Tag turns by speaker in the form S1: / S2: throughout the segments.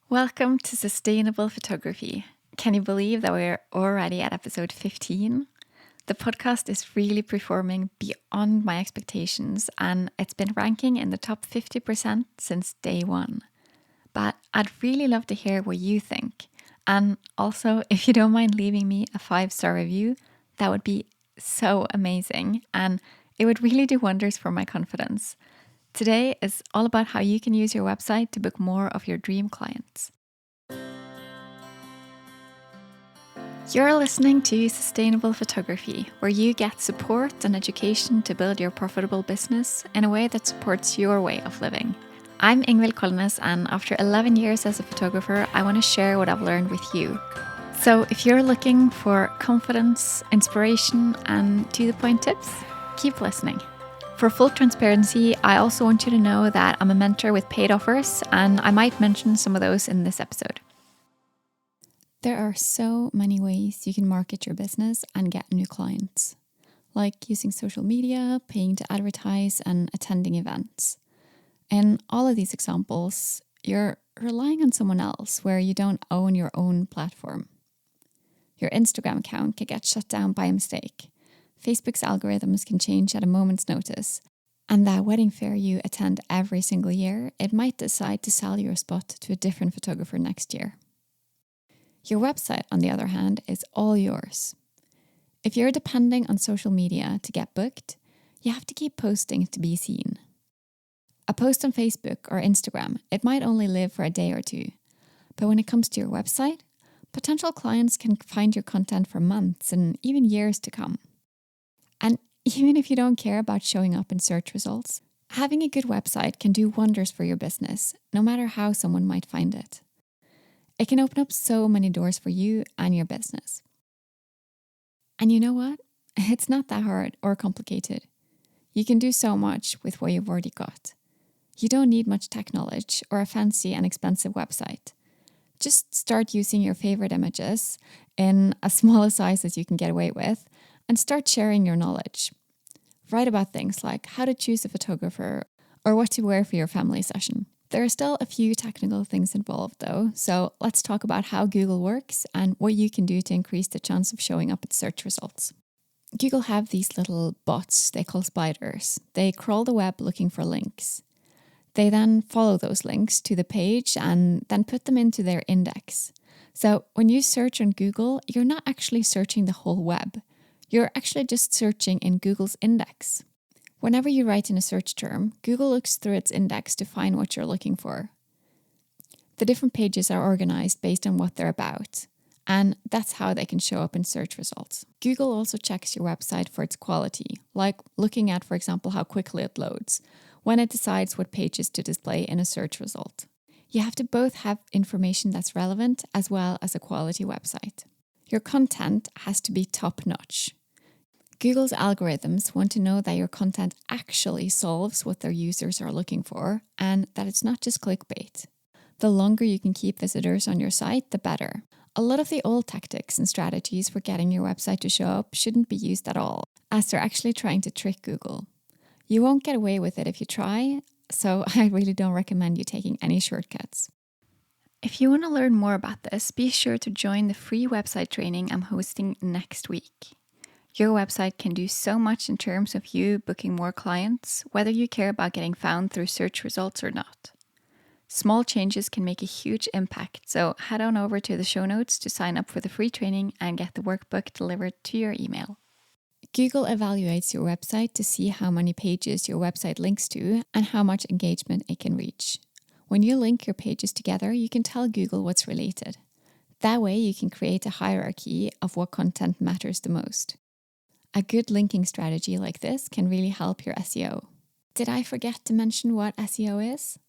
S1: Welcome to Sustainable Photography. Can you believe that we're already at episode 15? The podcast is really performing beyond my expectations and it's been ranking in the top 50% since day one. But I'd really love to hear what you think. And also, if you don't mind leaving me a 5-star review, that would be so amazing and it would really do wonders for my confidence. Today is all about how you can use your website to book more of your dream clients. You're listening to Sustainable Photography, where you get support and education to build your profitable business in a way that supports your way of living. I'm Ingvild Kolnes, and after 11 years as a photographer, I want to share what I've learned with you. So if you're looking for confidence, inspiration, and to-the-point tips, keep listening. For full transparency, I also want you to know that I'm a mentor with paid offers, and I might mention some of those in this episode. There are so many ways you can market your business and get new clients, like using social media, paying to advertise, and attending events. In all of these examples, you're relying on someone else where you don't own your own platform. Your Instagram account can get shut down by a mistake. Facebook's algorithms can change at a moment's notice. And that wedding fair you attend every single year, it might decide to sell your spot to a different photographer next year. Your website, on the other hand, is all yours. If you're depending on social media to get booked, you have to keep posting to be seen. A post on Facebook or Instagram, it might only live for a day or two. But when it comes to your website, potential clients can find your content for months and even years to come. And even if you don't care about showing up in search results, having a good website can do wonders for your business, no matter how someone might find it. It can open up so many doors for you and your business. And you know what? It's not that hard or complicated. You can do so much with what you've already got. You don't need much tech knowledge or a fancy and expensive website. Just start using your favorite images in as small a size as you can get away with and start sharing your knowledge. Write about things like how to choose a photographer or what to wear for your family session. There are still a few technical things involved though, so let's talk about how Google works and what you can do to increase the chance of showing up in search results. Google have these little bots they call spiders. They crawl the web looking for links. They then follow those links to the page and then put them into their index. So when you search on Google, you're not actually searching the whole web. You're actually just searching in Google's index. Whenever you write in a search term, Google looks through its index to find what you're looking for. The different pages are organized based on what they're about, and that's how they can show up in search results. Google also checks your website for its quality, like looking at, for example, how quickly it loads, when it decides what pages to display in a search result. You have to both have information that's relevant as well as a quality website. Your content has to be top-notch. Google's algorithms want to know that your content actually solves what their users are looking for and that it's not just clickbait. The longer you can keep visitors on your site, the better. A lot of the old tactics and strategies for getting your website to show up shouldn't be used at all, as they're actually trying to trick Google. You won't get away with it if you try, so I really don't recommend you taking any shortcuts. If you want to learn more about this, be sure to join the free website training I'm hosting next week. Your website can do so much in terms of you booking more clients, whether you care about getting found through search results or not. Small changes can make a huge impact, so head on over to the show notes to sign up for the free training and get the workbook delivered to your email. Google evaluates your website to see how many pages your website links to and how much engagement it can reach. When you link your pages together, you can tell Google what's related. That way you can create a hierarchy of what content matters the most. A good linking strategy like this can really help your SEO. Did I forget to mention what SEO is?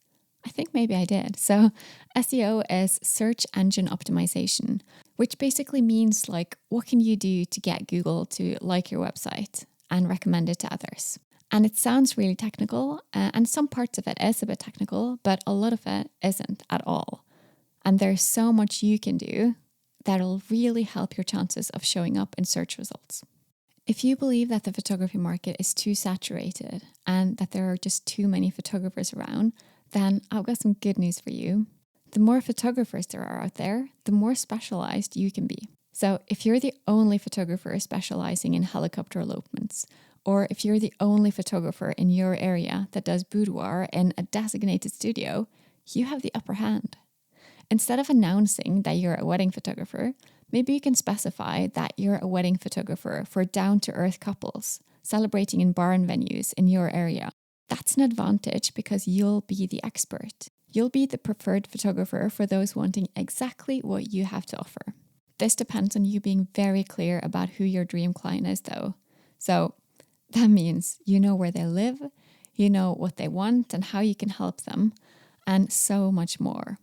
S1: I think maybe I did. So SEO is search engine optimization, which basically means like what can you do to get Google to like your website and recommend it to others. And it sounds really technical, and some parts of it is a bit technical, but a lot of it isn't at all. And there's so much you can do that'll really help your chances of showing up in search results. If you believe that the photography market is too saturated and that there are just too many photographers around, then I've got some good news for you. The more photographers there are out there, the more specialized you can be. So if you're the only photographer specializing in helicopter elopements, or if you're the only photographer in your area that does boudoir in a designated studio, you have the upper hand. Instead of announcing that you're a wedding photographer, maybe you can specify that you're a wedding photographer for down-to-earth couples celebrating in barn venues in your area. That's an advantage because you'll be the expert. You'll be the preferred photographer for those wanting exactly what you have to offer. This depends on you being very clear about who your dream client is, though. So that means you know where they live, you know what they want and how you can help them, and so much more.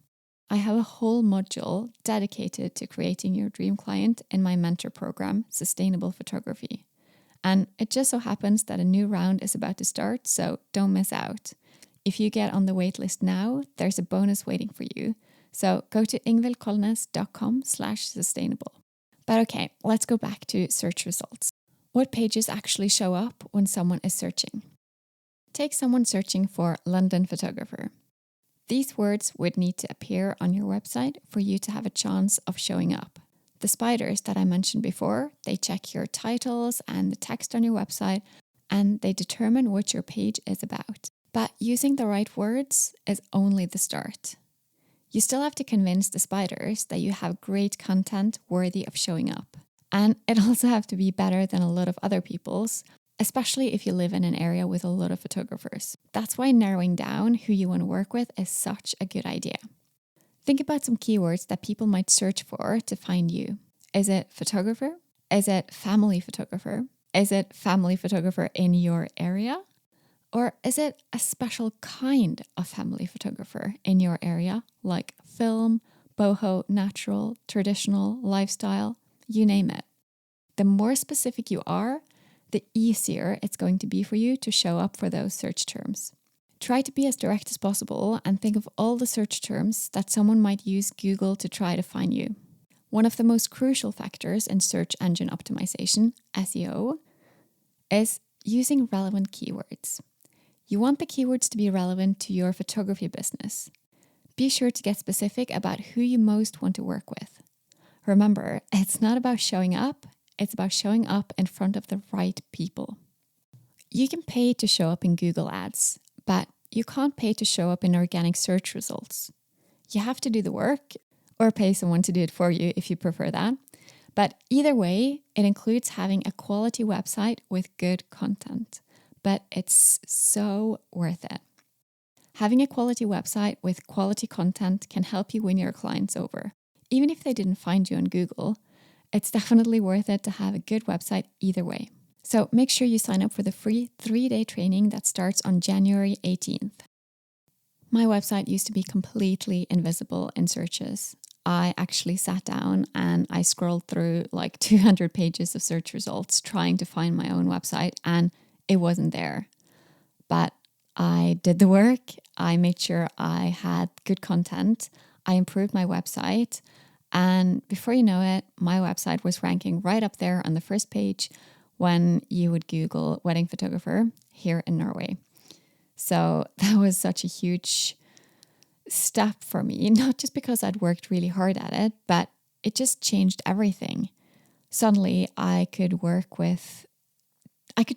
S1: I have a whole module dedicated to creating your dream client in my mentor program, Sustainable Photography. And it just so happens that a new round is about to start, so don't miss out. If you get on the waitlist now, there's a bonus waiting for you. So go to ingvildkolnes.com/sustainable. But okay, let's go back to search results. What pages actually show up when someone is searching? Take someone searching for London photographer. These words would need to appear on your website for you to have a chance of showing up. The spiders that I mentioned before, they check your titles and the text on your website, and they determine what your page is about. But using the right words is only the start. You still have to convince the spiders that you have great content worthy of showing up. And it also have to be better than a lot of other people's, especially if you live in an area with a lot of photographers. That's why narrowing down who you want to work with is such a good idea. Think about some keywords that people might search for to find you. Is it photographer? Is it family photographer? Is it family photographer in your area? Or is it a special kind of family photographer in your area, like film, boho, natural, traditional, lifestyle, you name it? The more specific you are, the easier it's going to be for you to show up for those search terms. Try to be as direct as possible and think of all the search terms that someone might use Google to try to find you. One of the most crucial factors in search engine optimization, SEO, is using relevant keywords. You want the keywords to be relevant to your photography business. Be sure to get specific about who you most want to work with. Remember, it's not about showing up, it's about showing up in front of the right people. You can pay to show up in Google Ads, but you can't pay to show up in organic search results. You have to do the work or pay someone to do it for you if you prefer that. But either way, it includes having a quality website with good content. But it's so worth it. Having a quality website with quality content can help you win your clients over. Even if they didn't find you on Google, it's definitely worth it to have a good website either way. So make sure you sign up for the free 3-day training that starts on January 18th. My website used to be completely invisible in searches. I actually sat down and I scrolled through like 200 pages of search results trying to find my own website, and it wasn't there. But I did the work. I made sure I had good content. I improved my website. And before you know it, my website was ranking right up there on the first page when you would Google wedding photographer here in Norway. So that was such a huge step for me, not just because I'd worked really hard at it, but it just changed everything. Suddenly I could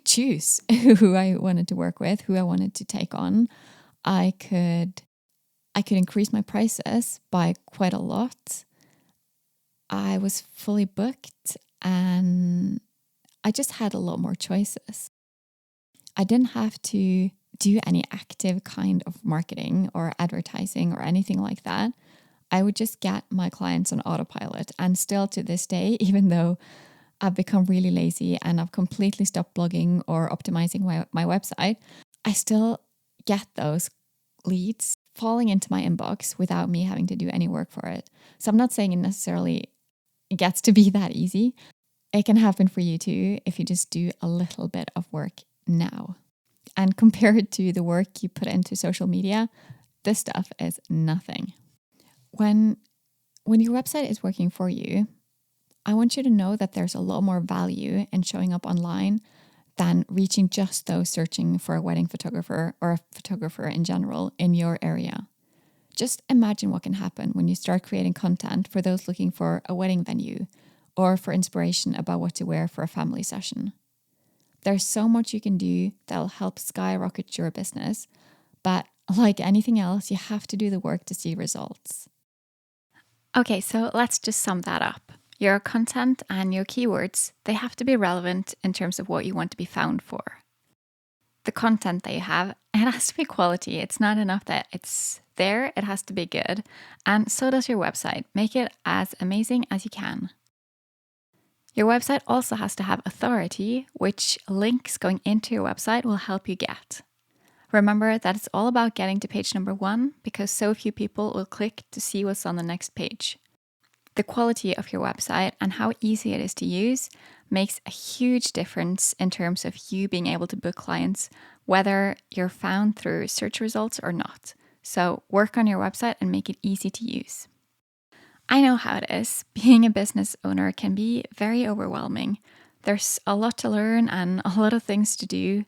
S1: choose who I wanted to work with, who I wanted to take on. I could increase my prices by quite a lot. I was fully booked and I just had a lot more choices. I didn't have to do any active kind of marketing or advertising or anything like that. I would just get my clients on autopilot. And still to this day, even though I've become really lazy and I've completely stopped blogging or optimizing my website, I still get those leads falling into my inbox without me having to do any work for it. So I'm not saying it necessarily gets to be that easy. It can happen for you too if you just do a little bit of work now. And compared to the work you put into social media, this stuff is nothing. When your website is working for you, I want you to know that there's a lot more value in showing up online than reaching just those searching for a wedding photographer or a photographer in general in your area. Just imagine what can happen when you start creating content for those looking for a wedding venue or for inspiration about what to wear for a family session. There's so much you can do that'll help skyrocket your business, but like anything else, you have to do the work to see results. Okay, so let's just sum that up. Your content and your keywords, they have to be relevant in terms of what you want to be found for. The content that you have, it has to be quality. It's not enough that it's there, it has to be good. And so does your website. Make it as amazing as you can. Your website also has to have authority, which links going into your website will help you get. Remember that it's all about getting to page number 1 because so few people will click to see what's on the next page. The quality of your website and how easy it is to use makes a huge difference in terms of you being able to book clients, whether you're found through search results or not. So work on your website and make it easy to use. I know how it is. Being a business owner can be very overwhelming. There's a lot to learn and a lot of things to do.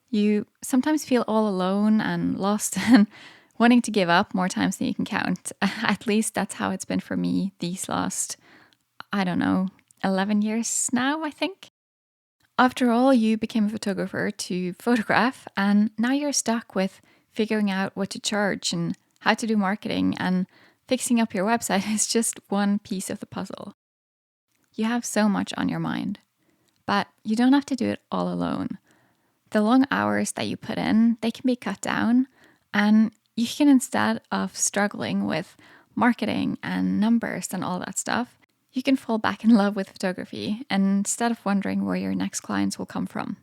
S1: You sometimes feel all alone and lost and wanting to give up more times than you can count. At least that's how it's been for me these last, 11 years now, I think. After all, you became a photographer to photograph, and now you're stuck with figuring out what to charge and how to do marketing, and fixing up your website is just one piece of the puzzle. You have so much on your mind, but you don't have to do it all alone. The long hours that you put in, they can be cut down, and you can, instead of struggling with marketing and numbers and all that stuff, you can fall back in love with photography instead of wondering where your next clients will come from.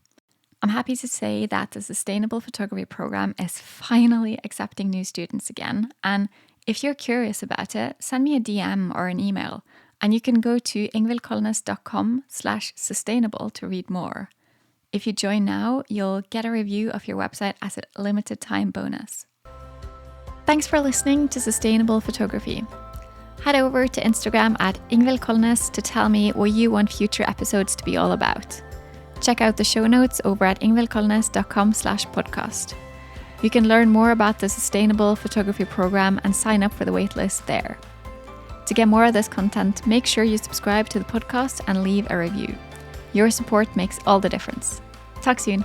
S1: I'm happy to say that the Sustainable Photography Program is finally accepting new students again. And if you're curious about it, send me a DM or an email, and you can go to ingvildkolnes.com/sustainable to read more. If you join now, you'll get a review of your website as a limited time bonus. Thanks for listening to Sustainable Photography. Head over to Instagram at Ingvild Kolnes to tell me what you want future episodes to be all about. Check out the show notes over at ingvildkolnes.com/podcast. You can learn more about the Sustainable Photography Program and sign up for the waitlist there. To get more of this content, make sure you subscribe to the podcast and leave a review. Your support makes all the difference. Talk soon.